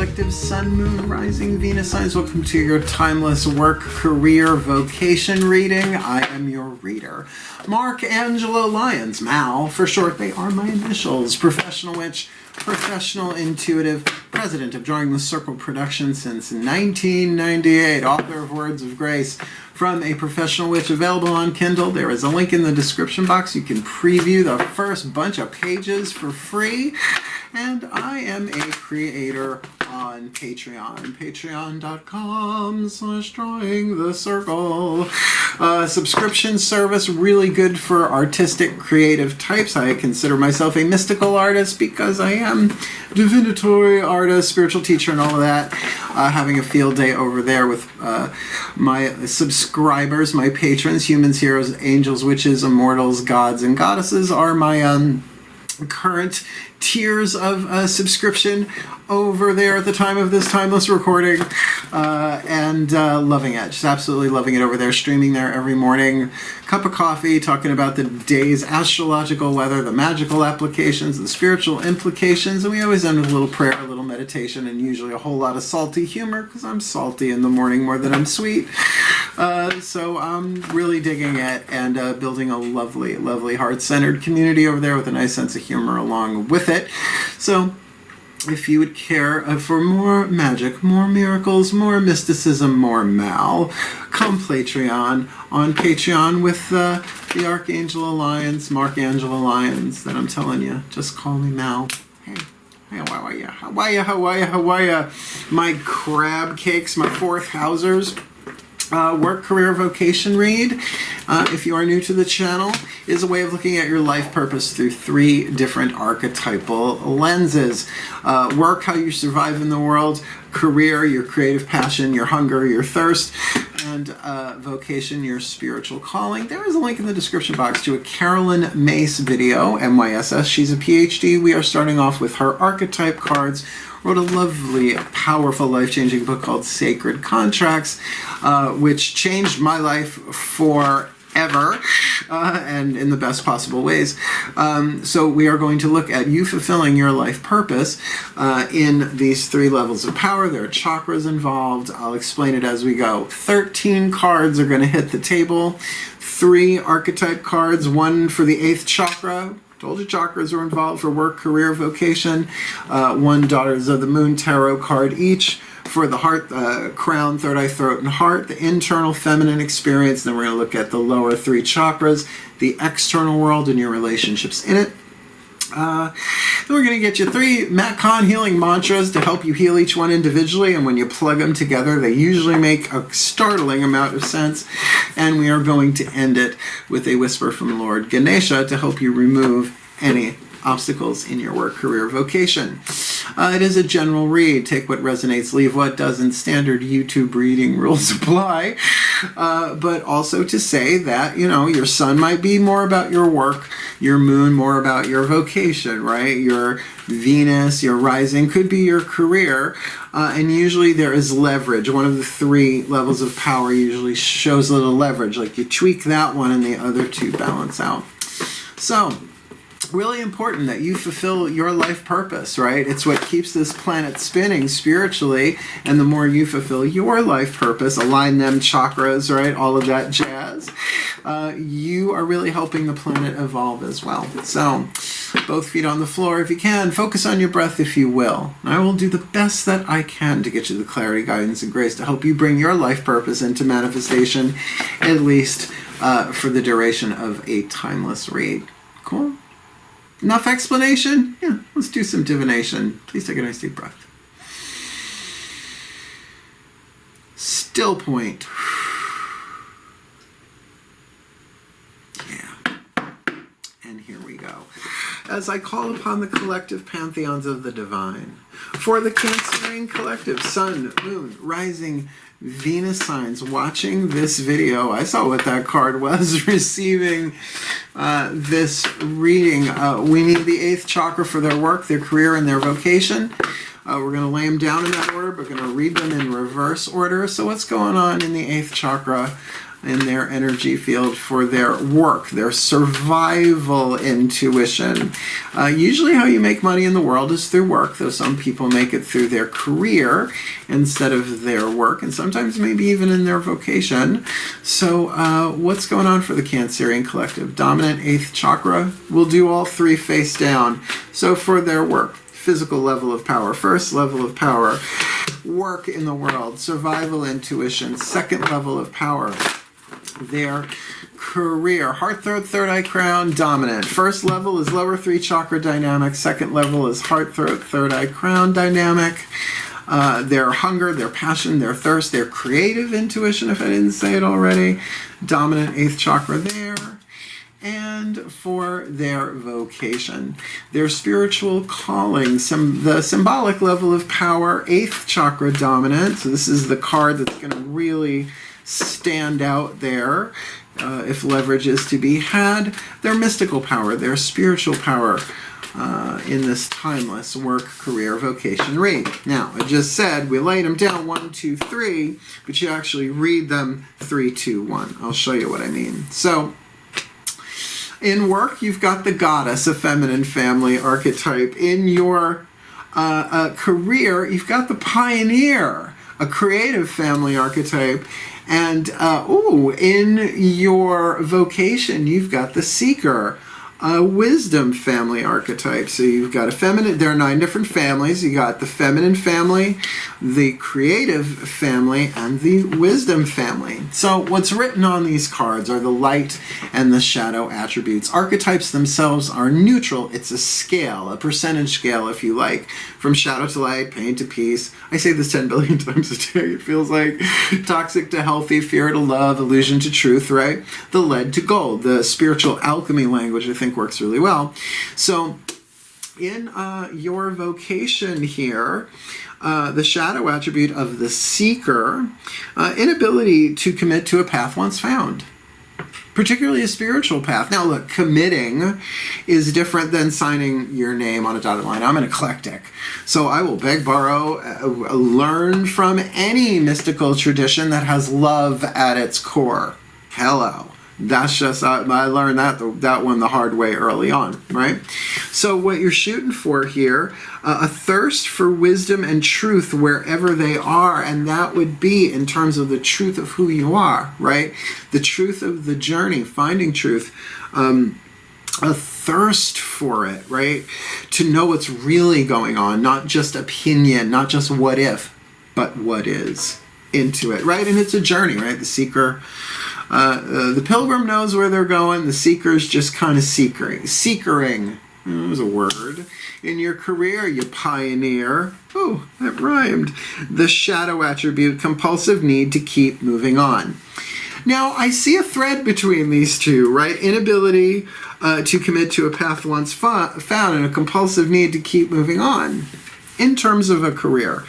collective Sun, Moon, Rising, Venus signs. Welcome to your timeless work, career, vocation reading. I am your reader, Mark, Angelo, Lyons, Mal for short. They are my initials. Professional witch, professional intuitive, president of Drawing the Circle Production since 1998, author of Words of Grace from a Professional Witch, available on Kindle. There is a link in the description box. You can preview the first bunch of pages for free. And I am a creator on Patreon, patreon.com/drawing the circle. Subscription service, really good for artistic, creative types. I consider myself a mystical artist because I am divinatory artist, spiritual teacher, and all of that. Having a field day over there with my subscribers, my patrons, humans, heroes, angels, witches, immortals, gods, and goddesses are my current tiers of subscription over there at the time of this timeless recording, and loving it, just absolutely loving it over there, streaming there every morning, cup of coffee, talking about the day's astrological weather, the magical applications, the spiritual implications, and we always end with a little prayer, a little meditation, and usually a whole lot of salty humor, because I'm salty in the morning more than I'm sweet. So I'm really digging it, and building a lovely, lovely heart-centered community over there with a nice sense of humor along with it. So if you would care for more magic, more miracles, more mysticism, more Mal, come Patreon on Patreon with the Archangel Alliance, Mark Angelo Lyons, that I'm telling you. Just call me Mal. Hey, how are ya? How are ya? How are ya? How are ya? My crab cakes, my fourth Hausers. Work, career, vocation read, if you are new to the channel, is a way of looking at your life purpose through three different archetypal lenses. Work, how you survive in the world; career, your creative passion, your hunger, your thirst; and vocation, your spiritual calling. There is a link in the description box to a Carolyn Myss video, MYSS. She's a PhD. We are starting off with her archetype cards. Wrote a lovely, powerful, life-changing book called Sacred Contracts, which changed my life forever, and in the best possible ways. So we are going to look at you fulfilling your life purpose in these three levels of power. There are chakras involved. I'll explain it as we go. 13 cards are going to hit the table. 3 archetype cards, one for the 8th chakra. Told you chakras are involved for work, career, vocation. 1 Daughters of the Moon tarot card each for the heart, crown, third eye, throat, and heart. The internal feminine experience. Then we're going to look at the lower 3 chakras, the external world, and your relationships in it. Then we're going to get you 3 Matt Kahn healing mantras to help you heal each one individually, and when you plug them together, they usually make a startling amount of sense. And we are going to end it with a whisper from Lord Ganesha to help you remove any obstacles in your work, career, vocation. It is a general read. Take what resonates, leave what doesn't. Standard YouTube reading rules apply. But also to say that, you know, your sun might be more about your work, your moon more about your vocation, right? Your Venus, your rising could be your career. And usually there is leverage. One of the 3 levels of power usually shows a little leverage. Like you tweak that one and the other 2 balance out. So, really important that you fulfill your life purpose, right? It's what keeps this planet spinning spiritually, and the more you fulfill your life purpose, align them chakras, right? All of that jazz, you are really helping the planet evolve as well. So, both feet on the floor if you can. Focus on your breath if you will. I will do the best that I can to get you the clarity, guidance, and grace to help you bring your life purpose into manifestation, at least for the duration of a timeless read. Cool? Enough explanation? Yeah, let's do some divination. Please take a nice deep breath. Still point. Yeah. And here we go. As I call upon the collective pantheons of the divine, for the Cancerian collective, sun, moon, rising, Venus signs watching this video, I saw what that card was, receiving this reading. We need the 8th chakra for their work, their career, and their vocation. We're going to lay them down in that order, but we're going to read them in reverse order. So what's going on in the 8th chakra in their energy field for their work, their survival intuition. Usually how you make money in the world is through work, though some people make it through their career instead of their work, and sometimes maybe even in their vocation. So what's going on for the Cancerian collective? Dominant 8th chakra. We'll do all three face down. So for their work, physical level of power, first level of power, work in the world, survival intuition, second level of power, their career, heart, throat, third eye, crown, dominant. First level is lower 3 chakra dynamic. Second level is heart, throat, third eye, crown dynamic. Their hunger, their passion, their thirst, their creative intuition, if I didn't say it already, dominant 8th chakra there. And for their vocation, their spiritual calling, the symbolic level of power, 8th chakra dominant. So this is the card that's going to really stand out there if leverage is to be had. Their mystical power, their spiritual power in this timeless work, career, vocation read. Now, I just said we laid them down 1, 2, 3, but you actually read them 3, 2, 1. I'll show you what I mean. So, in work, you've got the goddess, a feminine family archetype. In your career, you've got the pioneer, a creative family archetype. And, in your vocation, you've got the seeker, a wisdom family archetype. So you've got a feminine, there are 9 different families. You got the feminine family, the creative family, and the wisdom family. So what's written on these cards are the light and the shadow attributes. Archetypes themselves are neutral. It's a scale, a percentage scale, if you like, from shadow to light, pain to peace. I say this 10 billion times a day. It feels like toxic to healthy, fear to love, illusion to truth, right? The lead to gold, the spiritual alchemy language, I think works really well. So in your vocation here, the shadow attribute of the seeker, inability to commit to a path once found, particularly a spiritual path. Now look, committing is different than signing your name on a dotted line. I'm an eclectic, so I will beg, borrow, learn from any mystical tradition that has love at its core. Hello. That's just, I learned that one the hard way early on, right? So what you're shooting for here, a thirst for wisdom and truth wherever they are, and that would be in terms of the truth of who you are, right? The truth of the journey, finding truth, a thirst for it, right? To know what's really going on, not just opinion, not just what if, but what is into it, right? And it's a journey, right? The seeker, the pilgrim knows where they're going. The seeker's just kind of seekering. That was a word. In your career, you pioneer. Oh, that rhymed. The shadow attribute, compulsive need to keep moving on. Now, I see a thread between these two, right? Inability to commit to a path once found and a compulsive need to keep moving on. In terms of a career,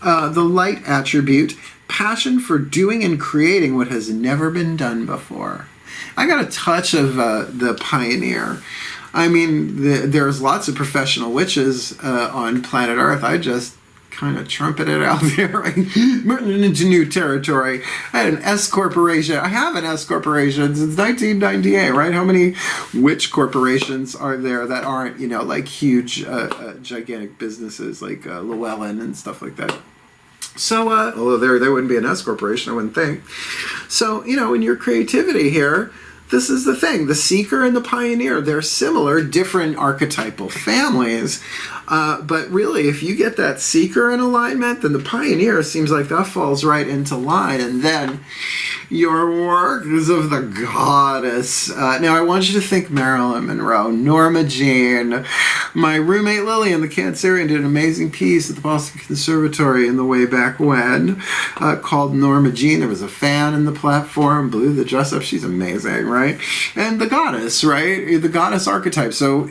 the light attribute, passion for doing and creating what has never been done before. I got a touch of the pioneer. I mean, there's lots of professional witches on planet Earth. I just kind of trumpeted out there, right? Into new territory. I had an S corporation. I have an S corporation since 1998, right? How many witch corporations are there that aren't, like huge, gigantic businesses like Llewellyn and stuff like that? So, although there wouldn't be an S corporation, I wouldn't think. So, in your creativity here, this is the thing. The seeker and the pioneer, they're similar, different archetypal families. But really, if you get that seeker in alignment, then the pioneer seems like that falls right into line. And then your work is of the goddess. Now, I want you to think Marilyn Monroe, Norma Jean. My roommate Lillian, the Cancerian, did an amazing piece at the Boston Conservatory in the way back when called Norma Jean. There was a fan in the platform, blew the dress up. She's amazing, right? And the goddess, right? The goddess archetype. So,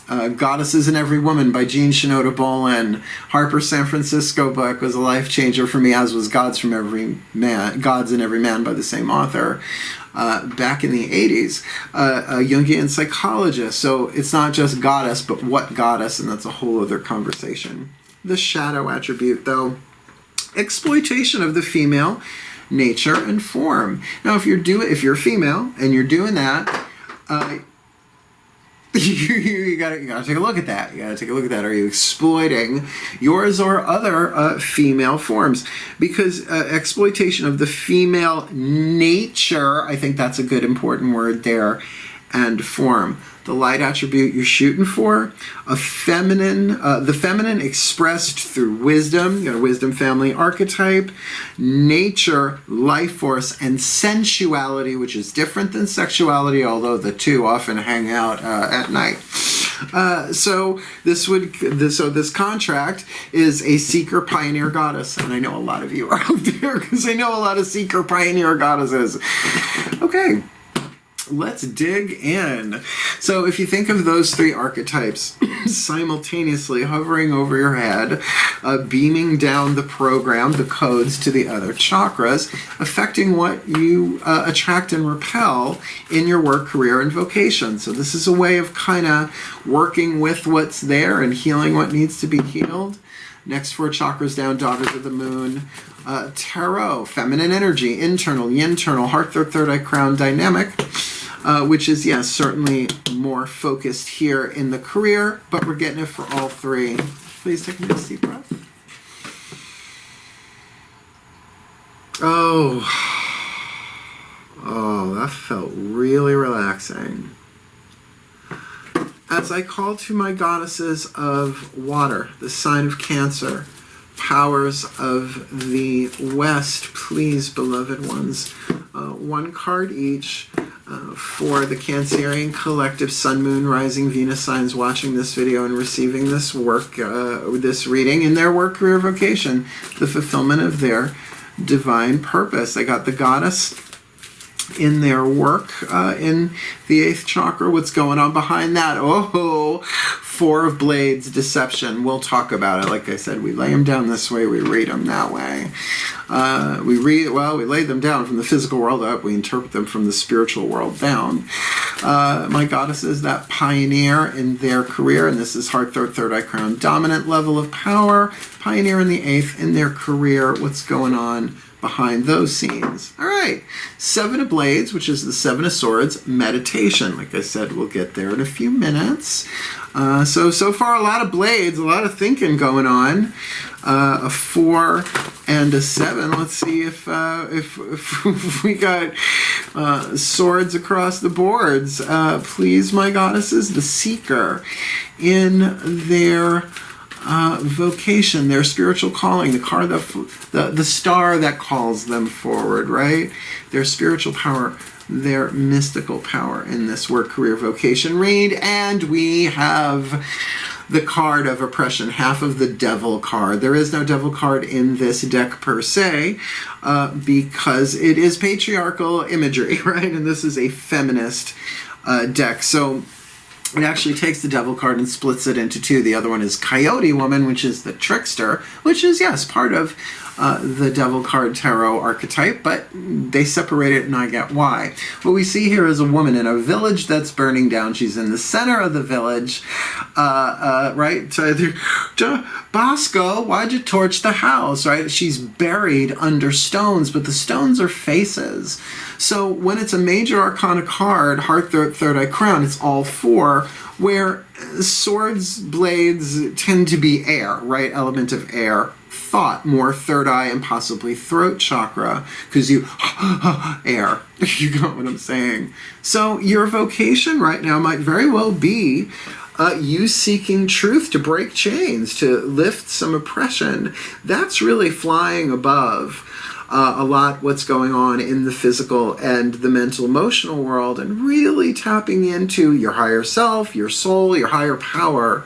Goddesses in Every Woman by Jean Shinoda Bolen. Harper's San Francisco book was a life changer for me, as was Gods in Every Man by the same author. Back in the 80s, a Jungian psychologist. So it's not just goddess, but what goddess, and that's a whole other conversation. The shadow attribute, though, exploitation of the female nature, and form. Now, if you're female and you're doing that, you gotta take a look at that. You gotta take a look at that. Are you exploiting yours or other female forms? Because exploitation of the female nature, I think that's a good important word there, and form. The light attribute you're shooting for, the feminine expressed through wisdom, you got a wisdom family archetype, nature, life force, and sensuality, which is different than sexuality, although the two often hang out at night. So this contract is a seeker pioneer goddess, and I know a lot of you are out there because I know a lot of seeker pioneer goddesses. Okay. Let's dig in. So if you think of those three archetypes simultaneously hovering over your head, beaming down the program, the codes to the other chakras, affecting what you attract and repel in your work, career, and vocation. So this is a way of kind of working with what's there and healing what needs to be healed. Next 4 chakras down, daughters of the moon. Tarot, feminine energy, internal, yin-internal, heart, third eye crown dynamic. Which is, yes, certainly more focused here in the career, but we're getting it for all 3. Please take a nice deep breath. Oh, that felt really relaxing. As I call to my goddesses of water, the sign of Cancer, powers of the West, please, beloved ones, 1 card each. For the Cancerian collective Sun, Moon, Rising, Venus signs watching this video and receiving this work, this reading in their work, career, vocation, the fulfillment of their divine purpose. I got the goddess in their work in the 8th chakra. What's going on behind that? Oh, 4 of Blades, deception. We'll talk about it. Like I said, we lay them down this way, we read them that way. We lay them down from the physical world up, we interpret them from the spiritual world down. My goddess is that pioneer in their career, and this is heart, third eye crown, dominant level of power, pioneer in the 8th in their career. What's going on behind those scenes? All right, 7 of Blades, which is the 7 of Swords, meditation. Like I said, we'll get there in a few minutes. So far, a lot of blades, a lot of thinking going on. A 4 and a 7. Let's see if we got swords across the boards. Please, my goddesses, the seeker in their vocation, their spiritual calling, the star that calls them forward, right? Their spiritual power, their mystical power in this work, career, vocation read. And we have the card of oppression, half of the devil card. There is no devil card in this deck per se, because it is patriarchal imagery, right? And this is a feminist deck. So it actually takes the devil card and splits it into 2. The other one is Coyote Woman, which is the trickster, which is, yes, part of the devil card tarot archetype, but they separate it and I get why. What we see here is a woman in a village that's burning down. She's in the center of the village, right? Bosco, why'd you torch the house, right? She's buried under stones, but the stones are faces. So when it's a major arcana card, heart, third eye crown, it's all 4, where swords, blades tend to be air, right? Element of air. Thought, more third eye and possibly throat chakra, because you air. You got what I'm saying? So your vocation right now might very well be you seeking truth to break chains, to lift some oppression. That's really flying above a lot what's going on in the physical and the mental emotional world, and really tapping into your higher self, your soul, your higher power,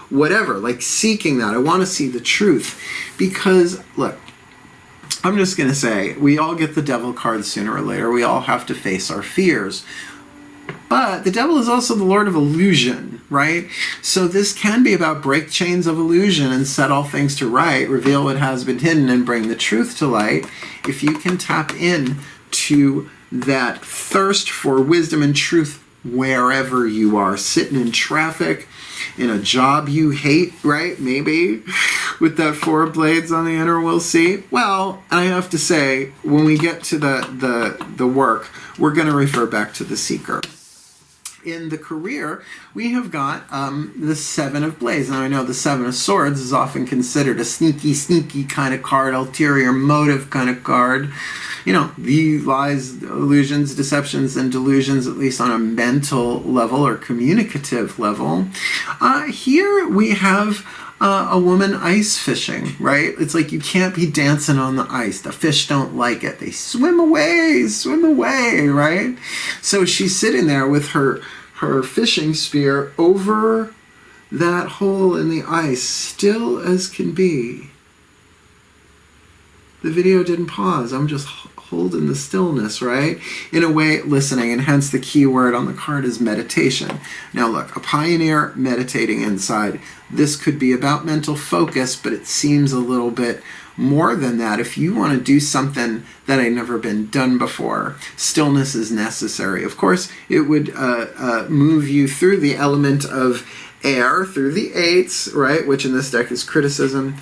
whatever, like seeking that. I want to see the truth. Because, look, I'm just going to say, we all get the devil card sooner or later. We all have to face our fears. But the devil is also the lord of illusion, right? So this can be about break chains of illusion and set all things to right, reveal what has been hidden and bring the truth to light. If you can tap in to that thirst for wisdom and truth wherever you are, sitting in traffic, in a job you hate, right? Maybe with that 4 blades on the inner, we'll see. Well, I have to say, when we get to the work, we're going to refer back to the seeker. In the career, we have got the 7 of blades. Now, I know the 7 of swords is often considered a sneaky kind of card, ulterior motive kind of card. You know, the lies, illusions, deceptions, and delusions, at least on a mental level or communicative level. Here we have a woman ice fishing, right? It's like you can't be dancing on the ice. The fish don't like it. They swim away, right? So she's sitting there with her fishing spear over that hole in the ice, still as can be. The video didn't pause. I'm just holding the stillness, right? In a way, listening, and hence the key word on the card is meditation. Now look, a pioneer meditating inside. This could be about mental focus, but it seems a little bit more than that. If you want to do something that ain't never been done before, stillness is necessary. Of course, it would move you through the element of air, through the 8s, right? Which in this deck is criticism.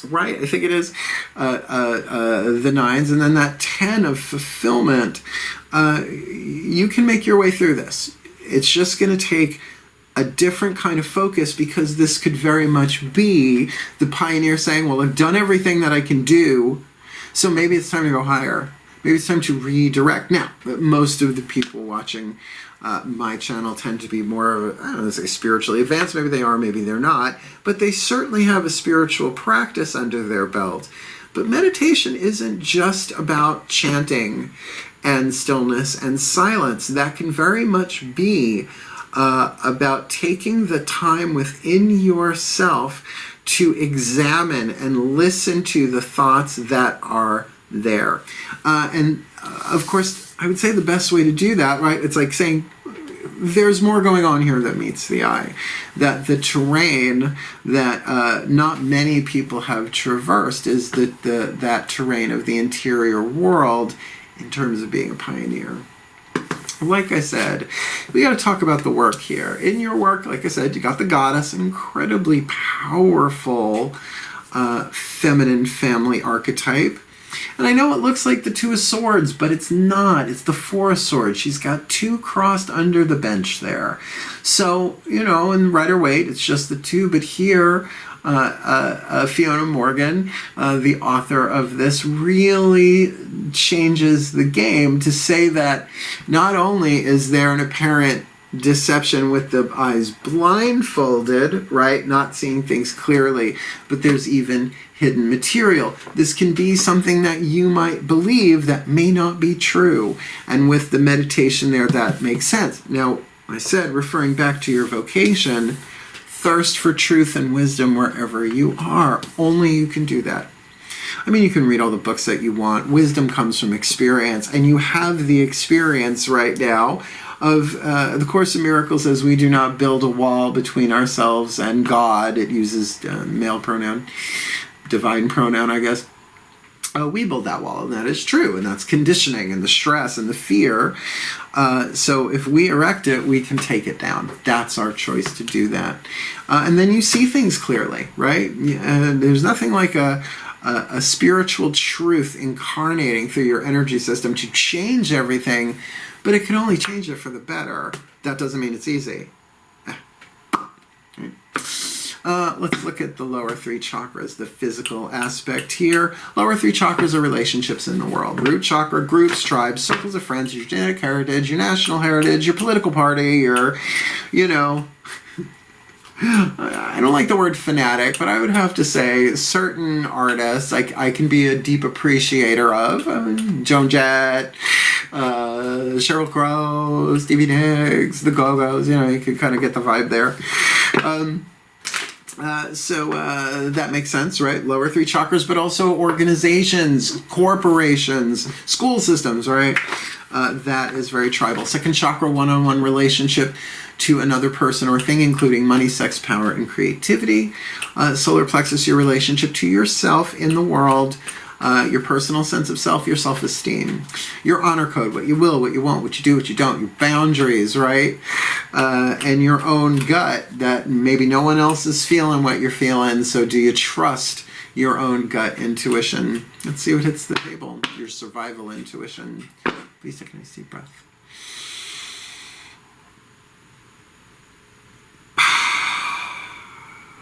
Right, I think it is the 9s, and then that 10 of fulfillment. You can make your way through this. It's just going to take a different kind of focus, because this could very much be the pioneer saying, well, I've done everything that I can do, so maybe it's time to go higher. Maybe it's time to redirect. Now, most of the people watching my channel tend to be more of, I don't know, say spiritually advanced. Maybe they are, maybe they're not. But they certainly have a spiritual practice under their belt. But meditation isn't just about chanting and stillness and silence. That can very much be about taking the time within yourself to examine and listen to the thoughts that are there. And of course, I would say the best way to do that, right, it's like saying there's more going on here that meets the eye. That the terrain that not many people have traversed is that terrain of the interior world in terms of being a pioneer. Like I said, we got to talk about the work here. In your work, like I said, you got the goddess, an incredibly powerful feminine family archetype. And I know it looks like the 2 of swords, but it's not. It's the 4 of swords. She's got 2 crossed under the bench there. So, you know, in Rider-Waite, it's just the 2. But here, Fiona Morgan, the author of this, really changes the game to say that not only is there an apparent deception with the eyes blindfolded, right, not seeing things clearly, but there's even hidden material. This can be something that you might believe that may not be true, and with the meditation there, that makes sense. Now, I said, referring back to your vocation, thirst for truth and wisdom wherever you are. Only you can do that. I mean, you can read all the books that you want. Wisdom comes from experience, and you have the experience right now of the Course in Miracles says we do not build a wall between ourselves and God. It uses male pronoun, divine pronoun, I guess. We build that wall, and that is true, and that's conditioning and the stress and the fear. So if we erect it, we can take it down. That's our choice to do that. And then you see things clearly, right? There's nothing like a spiritual truth incarnating through your energy system to change everything, but it can only change it for the better. That doesn't mean it's easy. Let's look at the lower 3 chakras, the physical aspect here. Lower 3 chakras are relationships in the world. Root chakra, groups, tribes, circles of friends, your genetic heritage, your national heritage, your political party, your, you know, I don't like the word fanatic, but I would have to say certain artists I can be a deep appreciator of. Joan Jett, Sheryl Crow, Stevie Nicks, the Go-Go's, you know, you can kind of get the vibe there. So that makes sense, right? Lower 3 chakras, but also organizations, corporations, school systems, right? That is very tribal. Second chakra, one-on-one relationship to another person or thing, including money, sex, power, and creativity. Solar plexus, your relationship to yourself in the world. your personal sense of self, your self-esteem, your honor code, what you will, what you won't, what you do, what you don't, your boundaries, right? And your own gut that maybe no one else is feeling what you're feeling. So do you trust your own gut intuition? Let's see what hits the table. Your survival intuition. Please take a nice deep breath.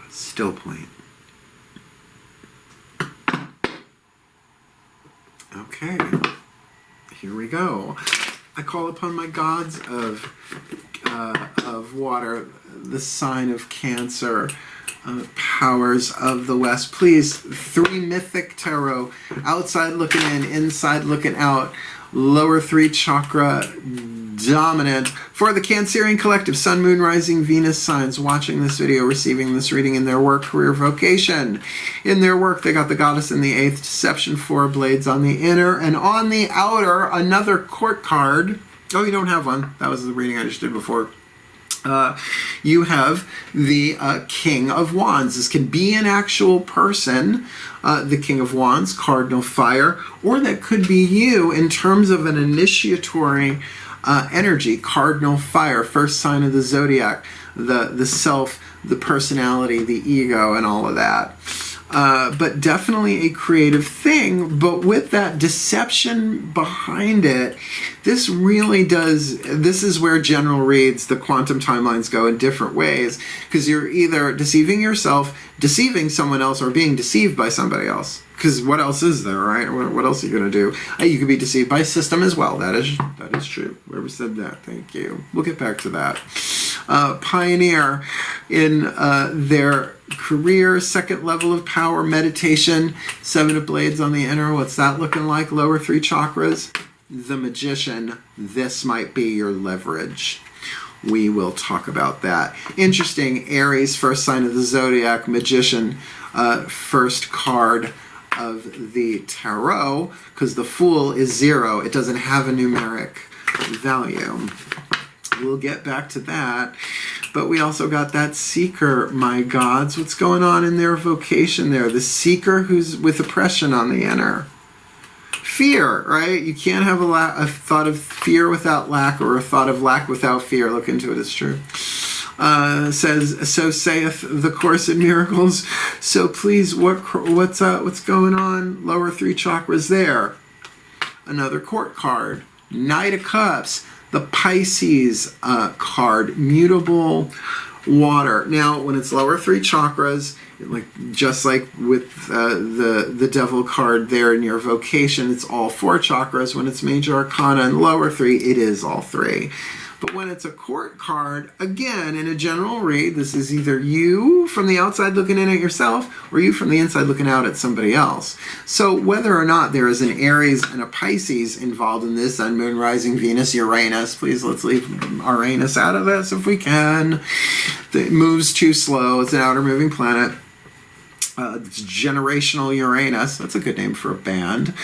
Still point. Okay, here we go. I call upon my gods of water, the sign of Cancer, powers of the West. Please, 3 mythic tarot, outside looking in, inside looking out, lower 3 chakra dominant. For the Cancerian collective, Sun, Moon, Rising, Venus signs watching this video, receiving this reading in their work, career, vocation. In their work, they got the goddess in the 8th, deception, 4 blades on the inner, and on the outer, another court card. Oh, you don't have one. That was the reading I just did before. You have the King of Wands. This can be an actual person, the King of Wands, cardinal fire, or that could be you in terms of an initiatory energy, cardinal fire, first sign of the zodiac, the self, the personality, the ego, and all of that. But definitely a creative thing, but with that deception behind it, this really does, this is where general reads, the quantum timelines go in different ways, because you're either deceiving yourself, deceiving someone else, or being deceived by somebody else. Because what else is there, right? What else are you going to do? You could be deceived by system as well. That is true. Whoever said that, thank you. We'll get back to that. Pioneer in their career, 2nd level of power, meditation, 7 of blades on the inner. What's that looking like? Lower 3 chakras. The Magician. This might be your leverage. We will talk about that. Interesting. Aries, first sign of the zodiac, Magician, first card of the tarot, because the Fool is 0. It doesn't have a numeric value. We'll get back to that. But we also got that Seeker, my gods. What's going on in their vocation there? The Seeker who's with oppression on the inner. Fear, right? You can't have a thought of fear without lack, or a thought of lack without fear. Look into it, it's true. Says, so saith the Course in Miracles. So please, what's going on? Lower 3 chakras there. Another court card. Knight of Cups. The Pisces card. Mutable water. Now, when it's lower 3 chakras, just like with the Devil card there in your vocation, it's all 4 chakras. When it's major arcana and lower 3, it is all 3. But when it's a court card, again, in a general read, this is either you from the outside looking in at yourself, or you from the inside looking out at somebody else. So whether or not there is an Aries and a Pisces involved in this, Sun, Moon, Rising, Venus, Uranus, please let's leave Uranus out of this if we can. It moves too slow. It's an outer moving planet. It's generational Uranus. That's a good name for a band.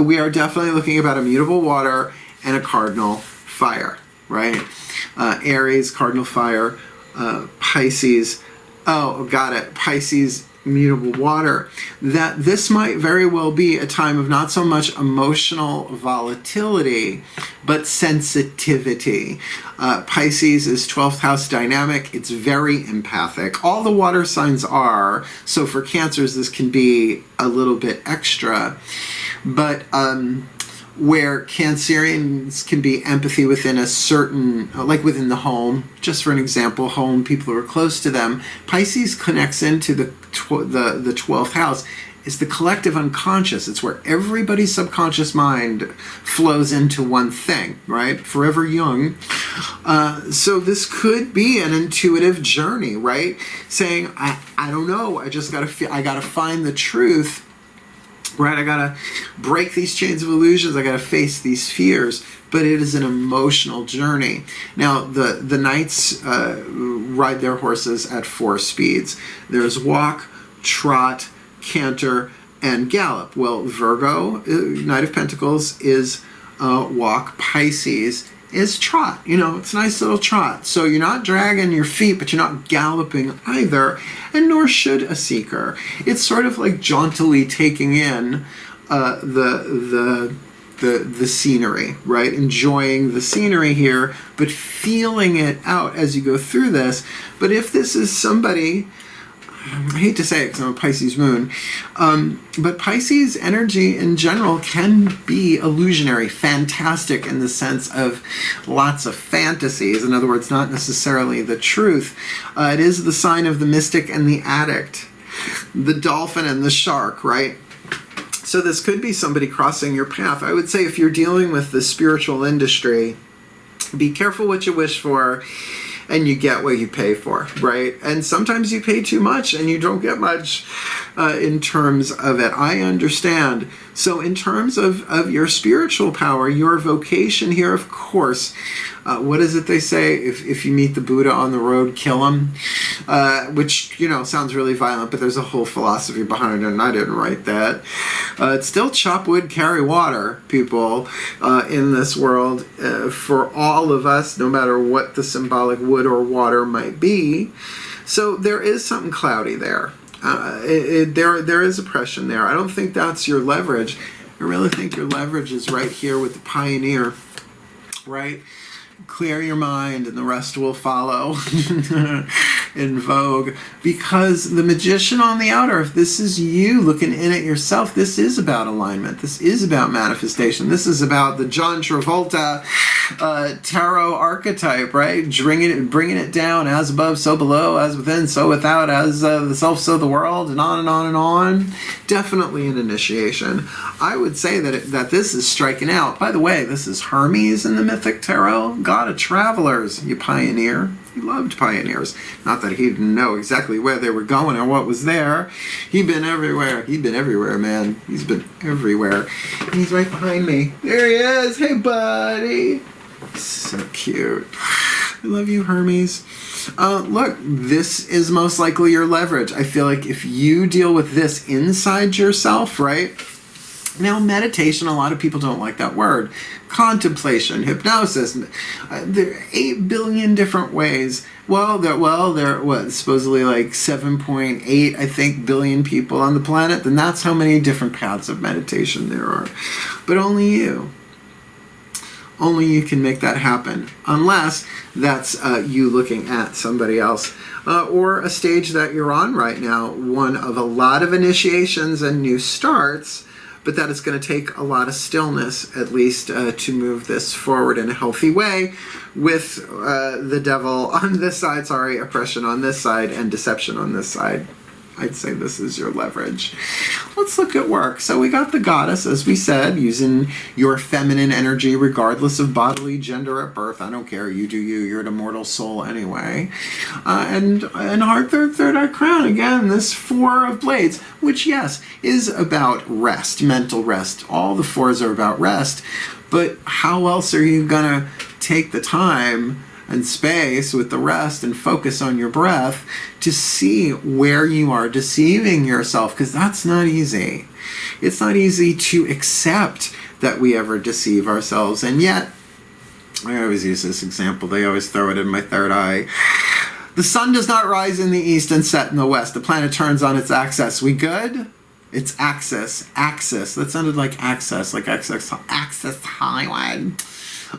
We are definitely looking about immutable water and a cardinal fire, right? Aries, cardinal fire, Pisces. Oh, got it. Pisces, mutable water. That this might very well be a time of not so much emotional volatility, but sensitivity. Pisces is 12th house dynamic. It's very empathic. All the water signs are. So for Cancers, this can be a little bit extra. But where Cancerians can be empathy within a certain, like within the home, just for an example, home, people who are close to them. Pisces connects into the 12th house. Is the collective unconscious. It's where everybody's subconscious mind flows into one thing, right? Forever young. So this could be an intuitive journey, right? Saying, I don't know, I gotta find the truth. Right, I gotta break these chains of illusions. I gotta face these fears. But it is an emotional journey. Now, the knights ride their horses at 4 speeds. There's walk, trot, canter, and gallop. Well, Virgo, Knight of Pentacles, is walk. Pisces is trot. It's a nice little trot. So you're not dragging your feet, but you're not galloping either, and nor should a seeker. It's sort of like jauntily taking in the scenery, right? Enjoying the scenery here, but feeling it out as you go through this. But if this is somebody, I hate to say it because I'm a Pisces moon, but Pisces energy in general can be illusionary, fantastic in the sense of lots of fantasies. In other words, not necessarily the truth. It is the sign of the mystic and the addict, the dolphin and the shark, right? So this could be somebody crossing your path. I would say if you're dealing with the spiritual industry, be careful what you wish for, and you get what you pay for, right? And sometimes you pay too much and you don't get much in terms of it. I understand. So in terms of your spiritual power, your vocation here, of course, what is it they say? If you meet the Buddha on the road, kill him, which, sounds really violent, but there's a whole philosophy behind it, and I didn't write that. It's still chop wood, carry water, people, in this world, for all of us, no matter what the symbolic wood or water might be. So there is something cloudy there. There is oppression there. I don't think that's your leverage. I really think your leverage is right here with the pioneer, right? Clear your mind and the rest will follow in vogue, because the magician on the outer, if this is you looking in at yourself, this is about alignment. This is about manifestation. This is about the John Travolta tarot archetype, right? Bringing it down, as above, so below, as within, so without, as the self, so the world, and on and on and on. Definitely an initiation. I would say that this is striking out. By the way, this is Hermes in the Mythic Tarot, god of travelers, you pioneer. He loved pioneers. Not that he didn't know exactly where they were going or what was there. He'd been everywhere. He'd been everywhere, man. He's been everywhere. And he's right behind me. There he is. Hey, buddy. So cute. I love you, Hermes. Look, this is most likely your leverage. I feel like if you deal with this inside yourself, right? Now, meditation, a lot of people don't like that word. Contemplation, hypnosis, there are 8 billion different ways. There are supposedly like 7.8, I think, billion people on the planet. Then that's how many different paths of meditation there are. But only you can make that happen, unless that's you looking at somebody else. Or a stage that you're on right now, one of a lot of initiations and new starts, but that it's going to take a lot of stillness, at least, to move this forward in a healthy way, with the devil on this side, oppression on this side, and deception on this side. I'd say this is your leverage. Let's look at work. So we got the goddess, as we said, using your feminine energy regardless of bodily gender at birth. I don't care. You do you. You're an immortal soul anyway. And heart, third eye crown. Again, this 4 of blades, which, yes, is about rest, mental rest. All the 4s are about rest. But how else are you going to take the time and space with the rest and focus on your breath to see where you are deceiving yourself? Because that's not easy. It's not easy to accept that we ever deceive ourselves. And yet, I always use this example. They always throw it in my third eye. The sun does not rise in the east and set in the west. The planet turns on its axis. We good? It's axis. Axis. That sounded like access Hollywood.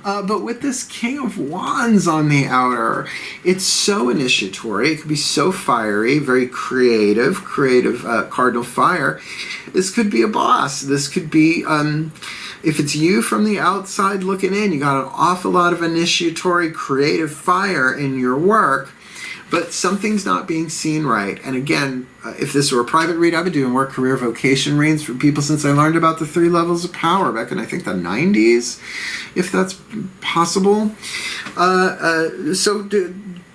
But with this King of Wands on the outer, it's so initiatory. It could be so fiery, very creative cardinal fire. This could be a boss. This could be, if it's you from the outside looking in, you got an awful lot of initiatory, creative fire in your work, but something's not being seen right. And again, if this were a private read, I've been doing work-career-vocation reads for people since I learned about the 3 levels of power back in, I think, the 90s, if that's possible. So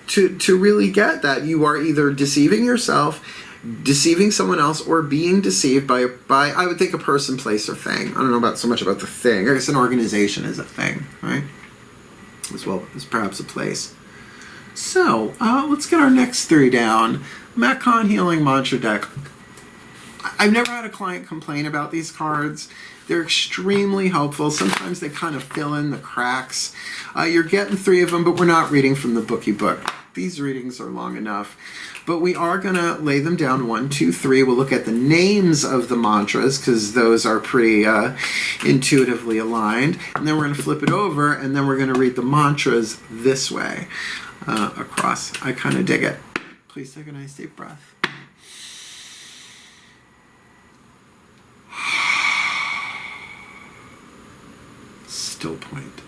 to really get that, you are either deceiving yourself, deceiving someone else, or being deceived by I would think, a person, place, or thing. I don't know so much about the thing. I guess an organization is a thing, right? As well as perhaps a place. So, let's get our next 3 down. Macon Healing Mantra Deck. I've never had a client complain about these cards. They're extremely helpful. Sometimes they kind of fill in the cracks. You're getting 3 of them, but we're not reading from the bookie book. These readings are long enough. But we are going to lay them down 1, 2, 3. We'll look at the names of the mantras because those are pretty intuitively aligned. And then we're going to flip it over, and then we're going to read the mantras this way across. I kind of dig it. Please take a nice deep breath. Still point.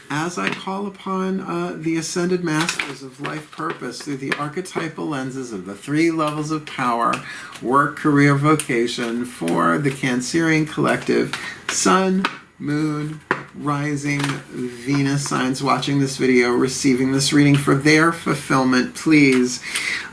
As I call upon the Ascended Masters of Life Purpose through the archetypal lenses of the 3 levels of power, work, career, vocation, for the Cancerian collective, Sun, Moon, Rising, Venus signs watching this video, receiving this reading for their fulfillment, please.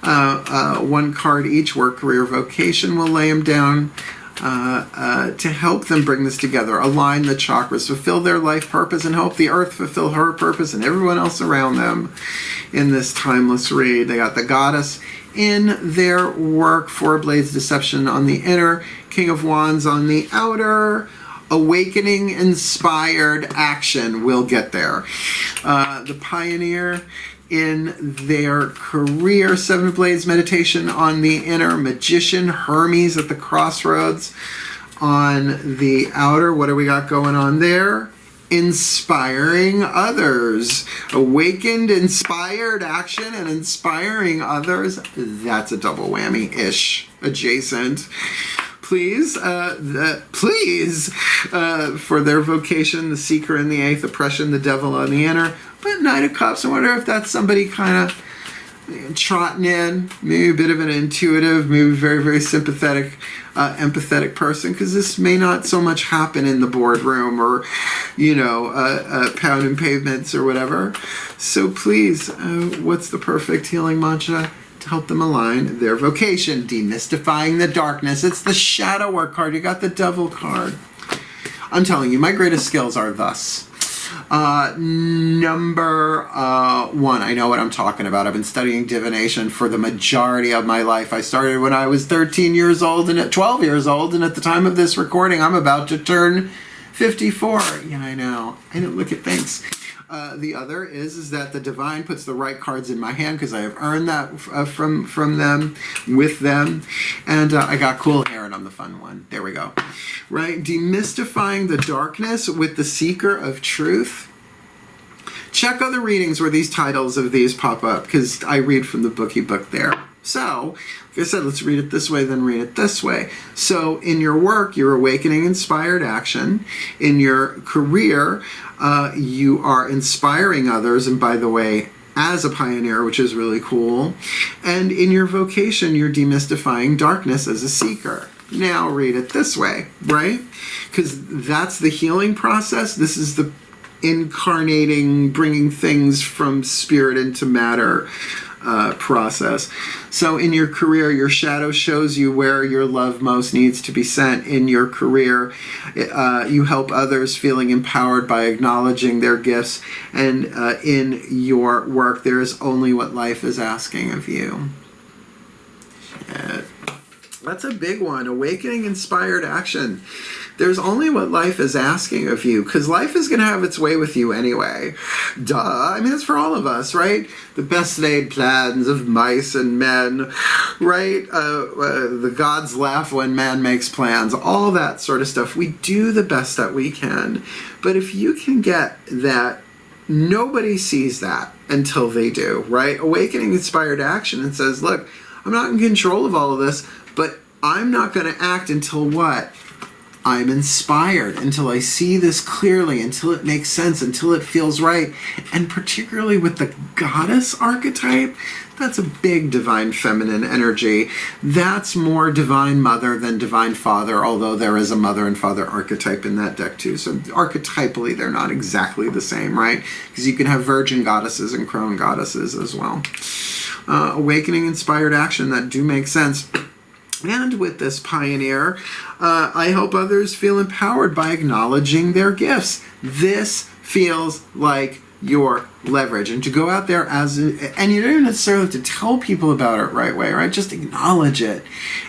1 card each, work, career, vocation. We'll lay them down to help them bring this together, align the chakras, fulfill their life purpose, and help the earth fulfill her purpose and everyone else around them in this timeless read. They got the goddess in their work, 4 blades deception on the inner, King of Wands on the outer, awakening inspired action. We'll get there. The pioneer in their career, 7 blades meditation on the inner, magician Hermes at the crossroads on the outer. What do we got going on there? Inspiring others. Awakened inspired action and inspiring others. That's a double whammy-ish adjacent. Please, for their vocation, the seeker in the 8th, oppression, the devil on the inner. But Knight of Cups, I wonder if that's somebody kind of trotting in, maybe a bit of an intuitive, maybe very, very sympathetic, empathetic person, because this may not so much happen in the boardroom or, pounding pavements or whatever. So please, what's the perfect healing mantra to help them align their vocation? Demystifying the darkness. It's the shadow work card. You got the devil card. I'm telling you, my greatest skills are thus. Number 1, I know what I'm talking about. I've been studying divination for the majority of my life. I started when I was 13 years old and at 12 years old, and at the time of this recording, I'm about to turn 54. Yeah, I know. I don't look at things. The other is that the divine puts the right cards in my hand because I have earned that from them, with them, and I got cool hair and I'm the fun one. There we go. Right? Demystifying the darkness with the seeker of truth. Check other readings where these titles of these pop up because I read from the bookie book there. So, like I said, let's read it this way, then read it this way. So, in your work, you're awakening inspired action. In your career, you are inspiring others, and by the way, as a pioneer, which is really cool. And in your vocation, you're demystifying darkness as a seeker. Now read it this way, right? Because that's the healing process. This is the incarnating, bringing things from spirit into matter process. So in your career, your shadow shows you where your love most needs to be sent. In your career, you help others feeling empowered by acknowledging their gifts. And in your work, there is only what life is asking of you. That's a big one. Awakening inspired action. There's only what life is asking of you, because life is going to have its way with you anyway. Duh. I mean, it's for all of us, right? The best laid plans of mice and men, right? The gods laugh when man makes plans. All that sort of stuff. We do the best that we can. But if you can get that, nobody sees that until they do, right? Awakening inspired action and says, look, I'm not in control of all of this, but I'm not going to act until what? I'm inspired, until I see this clearly, until it makes sense, until it feels right. And particularly with the goddess archetype, that's a big divine feminine energy. That's more divine mother than divine father, although there is a mother and father archetype in that deck too. So archetypally, they're not exactly the same, right? Because you can have virgin goddesses and crone goddesses as well. Awakening inspired action that do make sense. And with this pioneer, I help others feel empowered by acknowledging their gifts. This feels like your leverage, and to go out there and you don't even necessarily have to tell people about it right away, right? Just acknowledge it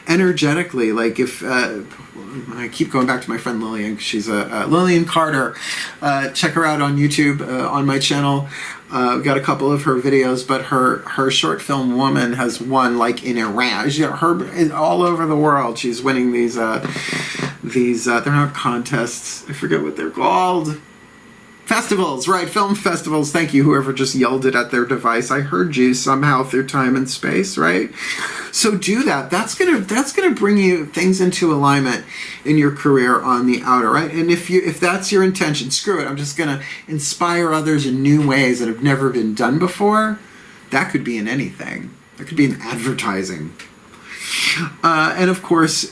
energetically. Like if I keep going back to my friend Lillian, she's Lillian Carter. Check her out on YouTube, on my channel. We've got a couple of her videos, but her short film Woman has won, like, in Iran. Her all over the world. She's winning these they're not contests. I forget what they're called. Festivals, right? Film festivals. Thank you, whoever just yelled it at their device. I heard you somehow through time and space, right? So do that. That's gonna bring you things into alignment in your career on the outer, right? And if that's your intention, screw it. I'm just gonna inspire others in new ways that have never been done before. That could be in anything. That could be in advertising. And of course,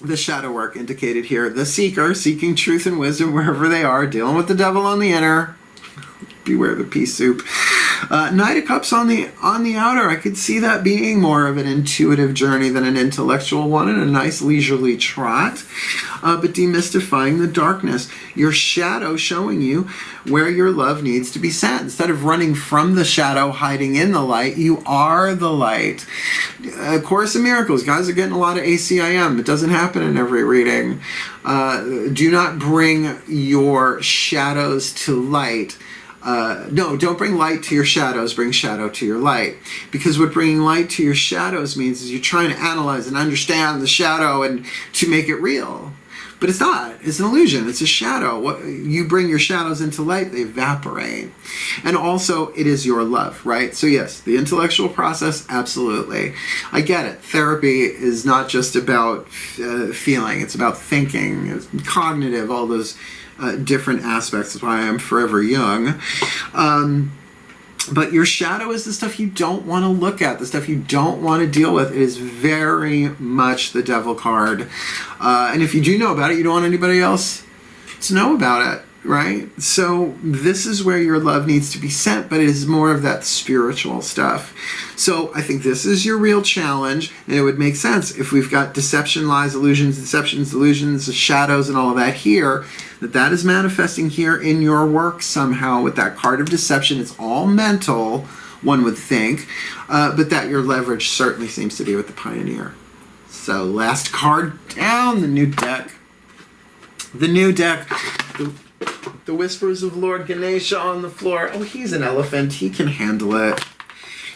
the shadow work indicated here. The seeker, seeking truth and wisdom wherever they are, dealing with the devil on the inner. Beware the pea soup. Knight of Cups on the outer. I could see that being more of an intuitive journey than an intellectual one, and a nice leisurely trot. But demystifying the darkness. Your shadow showing you where your love needs to be sent. Instead of running from the shadow, hiding in the light, you are the light. Course in Miracles. Guys are getting a lot of ACIM. It doesn't happen in every reading. Do not bring your shadows to light. No, don't bring light to your shadows, bring shadow to your light. Because what bringing light to your shadows means is you're trying to analyze and understand the shadow and to make it real. But it's not. It's an illusion. It's a shadow. What you bring your shadows into light, they evaporate. And also, it is your love, right? So yes, the intellectual process, absolutely. I get it. Therapy is not just about feeling. It's about thinking, it's cognitive, all those different aspects. That's why I'm forever young. But your shadow is the stuff you don't want to look at, the stuff you don't want to deal with. It is very much the devil card. And if you do know about it, you don't want anybody else to know about it, right? So this is where your love needs to be sent, but it is more of that spiritual stuff. So I think this is your real challenge, and it would make sense if we've got deception, lies, illusions, deceptions, illusions, shadows, and all of that here, that is manifesting here in your work somehow with that card of deception. It's all mental, one would think, but that your leverage certainly seems to be with the Pioneer. So last card down, the new deck. The new deck, the Whispers of Lord Ganesha on the floor. Oh, he's an elephant. He can handle it.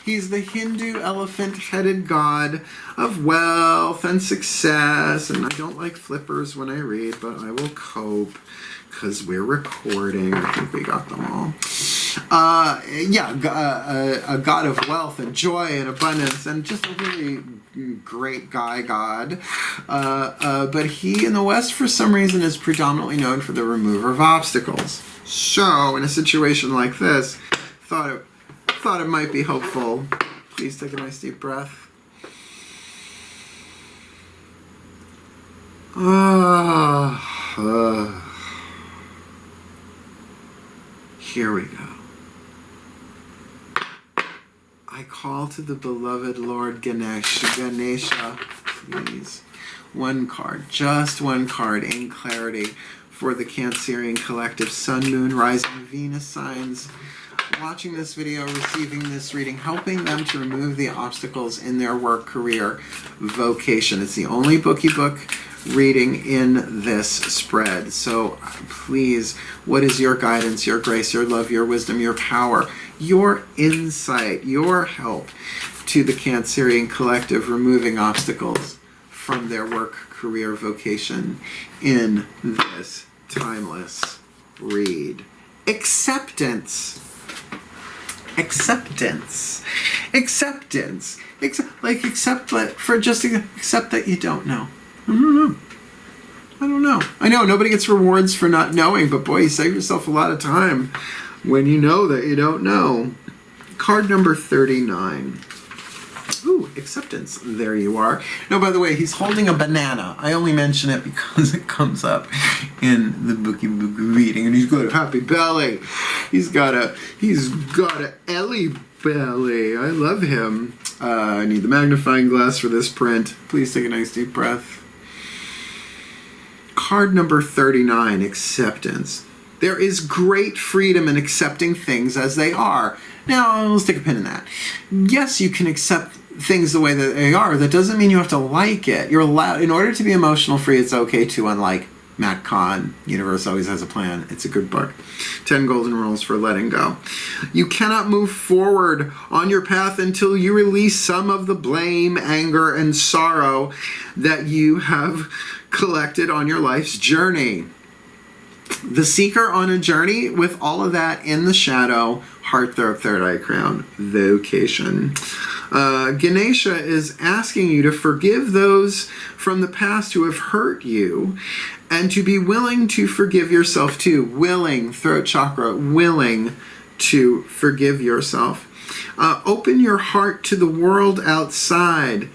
He's the Hindu elephant-headed god of wealth and success. And I don't like flippers when I read, but I will cope because we're recording. I think we got them all. A god of wealth and joy and abundance, and just a really great god. But he in the West, for some reason, is predominantly known for the remover of obstacles. So in a situation like this, thought it might be helpful. Please take a nice deep breath. Here we go. I call to the beloved Lord Ganesha, please. One card, just one card in clarity for the Cancerian collective, Sun, Moon, Rising, Venus signs, watching this video, receiving this reading, helping them to remove the obstacles in their work, career, vocation. It's the only bookie book reading in this spread. So please, what is your guidance, your grace, your love, your wisdom, your power, your insight, your help to the Cancerian collective, removing obstacles from their work, career, vocation in this timeless read? Acceptance. Acceptance. Acceptance. Accept that you don't know. I don't know. I know nobody gets rewards for not knowing, but boy, you save yourself a lot of time when you know that you don't know. Card number 39. Ooh, acceptance. There you are. No, by the way, he's holding a banana. I only mention it because it comes up in the bookie book reading, and he's got a happy belly. He's got a Ellie belly. I love him. I need the magnifying glass for this print. Please take a nice deep breath. Card number 39, acceptance. There is great freedom in accepting things as they are. Now, let's take a pin in that. Yes, you can accept things the way that they are. That doesn't mean you have to like it. You're allowed, in order to be emotional free, it's okay to unlike Matt Kahn, Universe Always Has a Plan. It's a good book. 10 Golden Rules for Letting Go. You cannot move forward on your path until you release some of the blame, anger, and sorrow that you have collected on your life's journey. The seeker on a journey with all of that in the shadow, heartthrob, third eye crown, vocation. Ganesha is asking you to forgive those from the past who have hurt you and to be willing to forgive yourself too. Willing, throat chakra, willing to forgive yourself. Open your heart to the world outside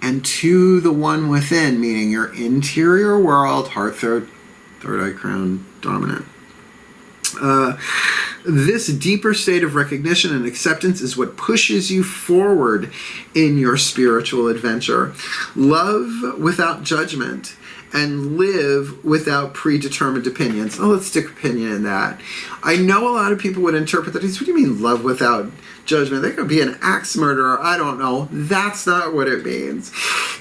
and to the one within, meaning your interior world, heart, throat, third eye crown, dominant. This deeper state of recognition and acceptance is what pushes you forward in your spiritual adventure. Love without judgment and live without predetermined opinions. Oh, let's stick opinion in that. I know a lot of people would interpret that as, what do you mean love without judgment? They could be an axe murderer. I don't know. That's not what it means.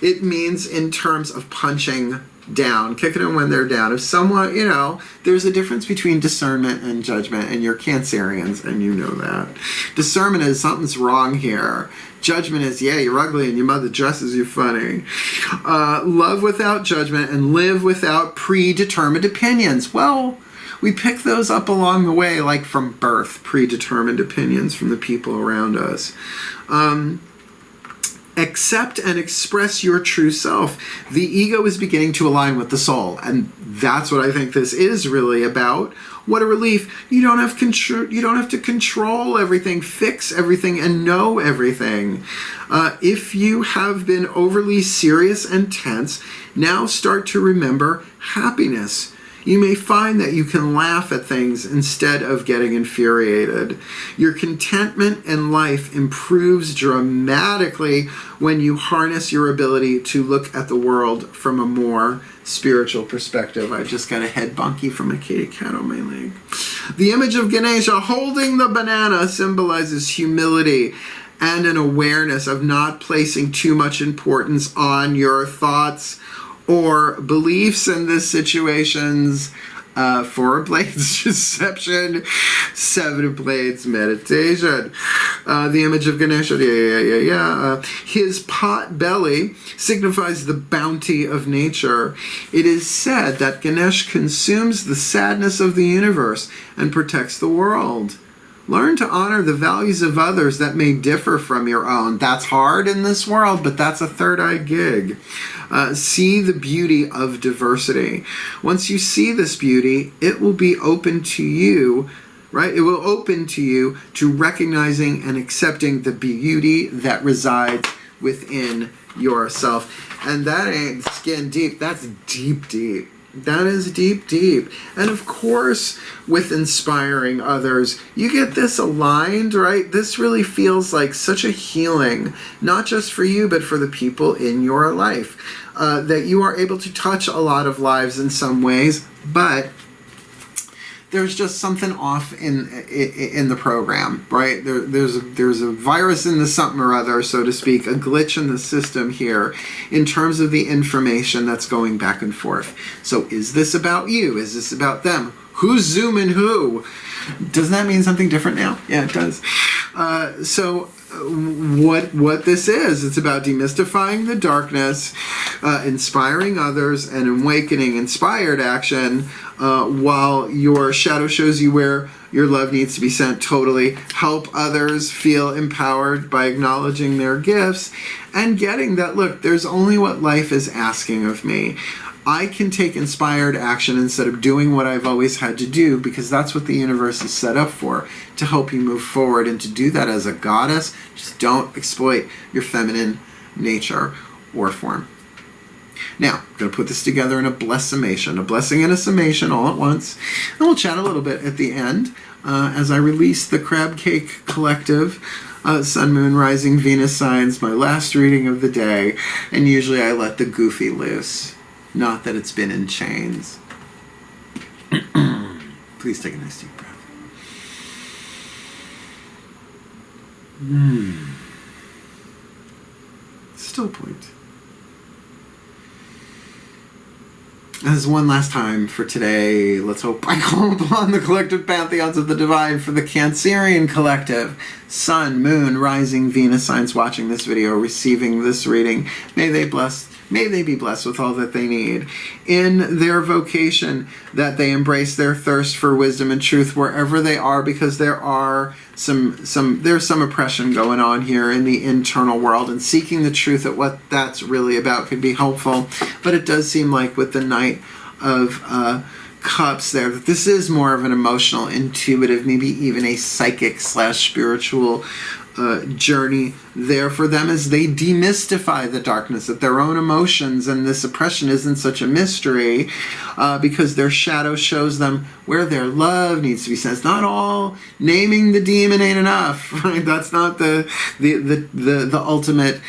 It means in terms of punching down, kicking them when they're down. If someone, there's a difference between discernment and judgment, and you're Cancerians, and you know that. Discernment is something's wrong here. Judgment is, yeah, you're ugly and your mother dresses you funny. Love without judgment and live without predetermined opinions. Well, we pick those up along the way, like from birth, predetermined opinions from the people around us. Accept and express your true self. The ego is beginning to align with the soul, and that's what I think this is really about. What a relief. You don't have to control everything, fix everything, and know everything. If you have been overly serious and tense, now start to remember happiness. You may find that you can laugh at things instead of getting infuriated. Your contentment in life improves dramatically when you harness your ability to look at the world from a more spiritual perspective. I just got a head bonky from a kitty cat on my leg. The image of Ganesha holding the banana symbolizes humility and an awareness of not placing too much importance on your thoughts or beliefs in this situations. 4 blades deception, 7 of blades meditation. The image of Ganesha, his pot belly signifies the bounty of nature. It is said that Ganesh consumes the sadness of the universe and protects the world. Learn to honor the values of others that may differ from your own. That's hard in this world, but that's a third eye gig. See the beauty of diversity. Once you see this beauty, it will be open to you, right? It will open to you to recognizing and accepting the beauty that resides within yourself. And that ain't skin deep. That's deep, deep. That is deep, deep. And of course, with inspiring others, you get this aligned, right? This really feels like such a healing, not just for you, but for the people in your life. That you are able to touch a lot of lives in some ways, but there's just something off in the program, right? There's a virus in the something or other, so to speak, a glitch in the system here in terms of the information that's going back and forth. So is this about you? Is this about them? Who's zooming who? Doesn't that mean something different now? Yeah, it does. So what this is, it's about demystifying the darkness, inspiring others, and awakening inspired action, while your shadow shows you where your love needs to be sent. Totally help others feel empowered by acknowledging their gifts and getting that, look, there's only what life is asking of me. I can take inspired action instead of doing what I've always had to do, because that's what the universe is set up for, to help you move forward. And to do that as a goddess, just don't exploit your feminine nature or form. Now, I'm going to put this together in a blessing and a summation all at once. And we'll chat a little bit at the end as I release the Crab Cake Collective Sun, Moon, Rising, Venus signs, my last reading of the day. And usually I let the goofy loose. Not that it's been in chains. Please take a nice deep breath. Still point. As one last time for today, let's hope I call upon the collective pantheons of the divine for the Cancerian collective. Sun, Moon, Rising, Venus signs watching this video, receiving this reading. May they be blessed with all that they need in their vocation, that they embrace their thirst for wisdom and truth wherever they are, because there's some oppression going on here in the internal world, and seeking the truth at what that's really about could be helpful. But it does seem like with the Knight of Cups there, that this is more of an emotional, intuitive, maybe even a psychic / spiritual journey there for them, as they demystify the darkness, that their own emotions and this oppression isn't such a mystery, because their shadow shows them where their love needs to be sent. It's not all naming the demon ain't enough, right? That's not the ultimate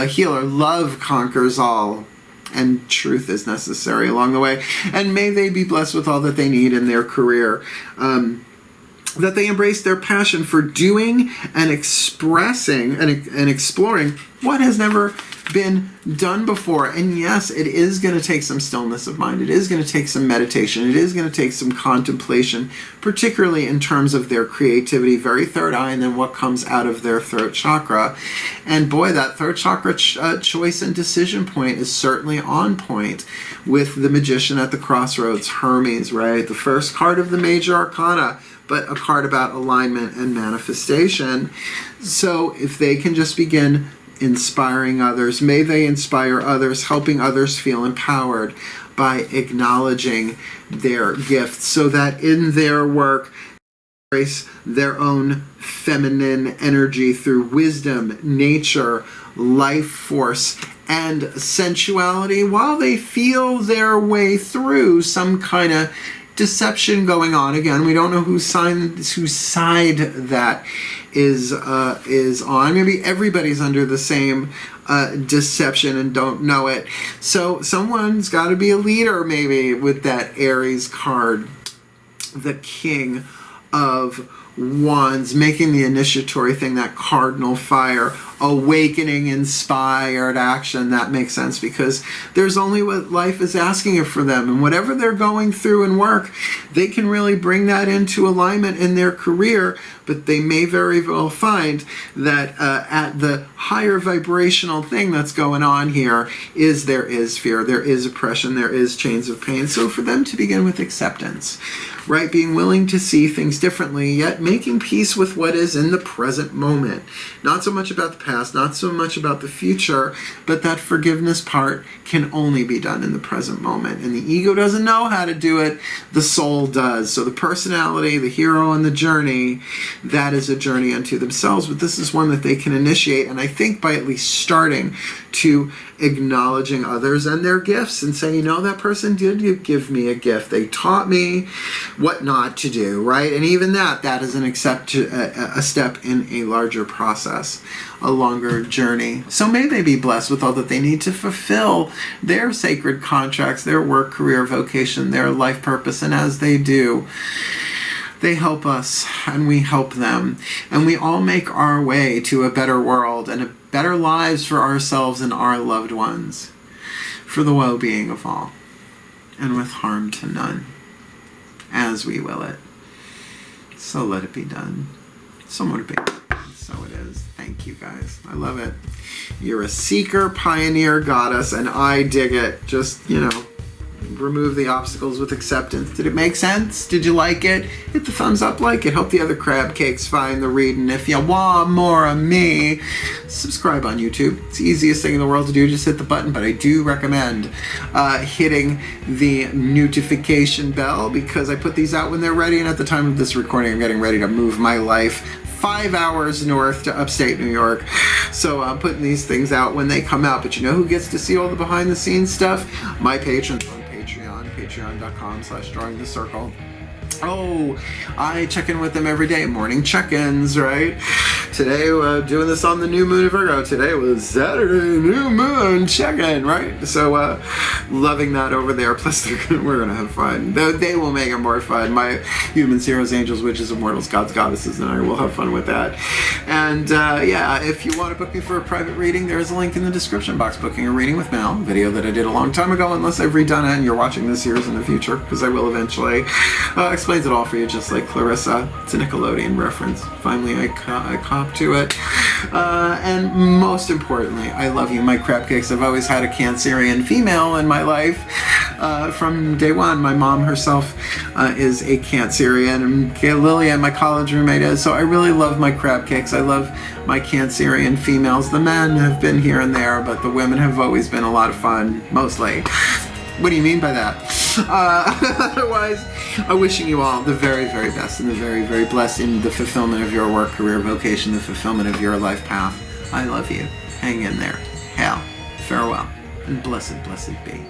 healer. Love conquers all, and truth is necessary along the way. And may they be blessed with all that they need in their career. That they embrace their passion for doing and expressing and exploring what has never been done before. And yes, it is going to take some stillness of mind. It is going to take some meditation. It is going to take some contemplation, particularly in terms of their creativity, very third eye, and then what comes out of their throat chakra. And boy, that throat chakra choice and decision point is certainly on point with the Magician at the Crossroads, Hermes, right? The first card of the major arcana, but a card about alignment and manifestation. So if they can just begin inspiring others, may they inspire others, helping others feel empowered by acknowledging their gifts, so that in their work, embrace their own feminine energy through wisdom, nature, life force, and sensuality, while they feel their way through some kind of deception going on. Again, we don't know whose side that is on. Maybe everybody's under the same deception and don't know it. So someone's got to be a leader, maybe, with that Aries card, the King of Wands, making the initiatory thing, that cardinal fire, awakening, inspired action. That makes sense, because there's only what life is asking for them, and whatever they're going through in work, they can really bring that into alignment in their career. But they may very well find that at the higher vibrational thing that's going on here there is fear, there is oppression, there is chains of pain. So for them to begin with acceptance, right? Being willing to see things differently, yet making peace with what is in the present moment. Not so much about the past, not so much about the future, but that forgiveness part can only be done in the present moment. And the ego doesn't know how to do it, the soul does. So the personality, the hero, and the journey, that is a journey unto themselves, but this is one that they can initiate, and I think by at least starting to acknowledging others and their gifts, and saying, you know, that person did give me a gift. They taught me what not to do, right? And even that is a step in a larger process, a longer journey. So may they be blessed with all that they need to fulfill their sacred contracts, their work, career, vocation, their life purpose, and as they do, they help us, and we help them, and we all make our way to a better world and a better lives for ourselves and our loved ones, for the well-being of all, and with harm to none, as we will it. So let it be done. So motivated. So it is. Thank you, guys. I love it. You're a seeker, pioneer, goddess, and I dig it. Just, remove the obstacles with acceptance. Did it make sense? Did you like it? Hit the thumbs up, like it. Hope the other crab cakes find the reading. If you want more of me, subscribe on YouTube. It's the easiest thing in the world to do. Just hit the button, but I do recommend hitting the notification bell, because I put these out when they're ready, and at the time of this recording, I'm getting ready to move my life 5 hours north to upstate New York. So I'm putting these things out when they come out. But you know who gets to see all the behind the scenes stuff? My patrons on Patreon, patreon.com/drawingthecircle. Oh, I check in with them every day. Morning check-ins, right? Today, doing this on the new moon of Virgo. Today was Saturday, new moon check-in, right? So, loving that over there. Plus, we're going to have fun. They will make it more fun. My humans, heroes, angels, witches, immortals, gods, goddesses, and I will have fun with that. And, yeah, if you want to book me for a private reading, there's a link in the description box. Booking a reading with Mel, video that I did a long time ago, unless I've redone it and you're watching this years in the future, because I will eventually. Explains it all for you, just like Clarissa. It's a Nickelodeon reference. Finally, I cop to it. And most importantly, I love you, my crab cakes. I've always had a Cancerian female in my life from day one. My mom herself is a Cancerian, and Lilia, my college roommate, is. So I really love my crab cakes. I love my Cancerian females. The men have been here and there, but the women have always been a lot of fun, mostly. What do you mean by that? Otherwise, I'm wishing you all the very, very best and the very, very blessed in the fulfillment of your work, career, vocation, the fulfillment of your life path. I love you. Hang in there. Hail, farewell, and blessed, blessed be.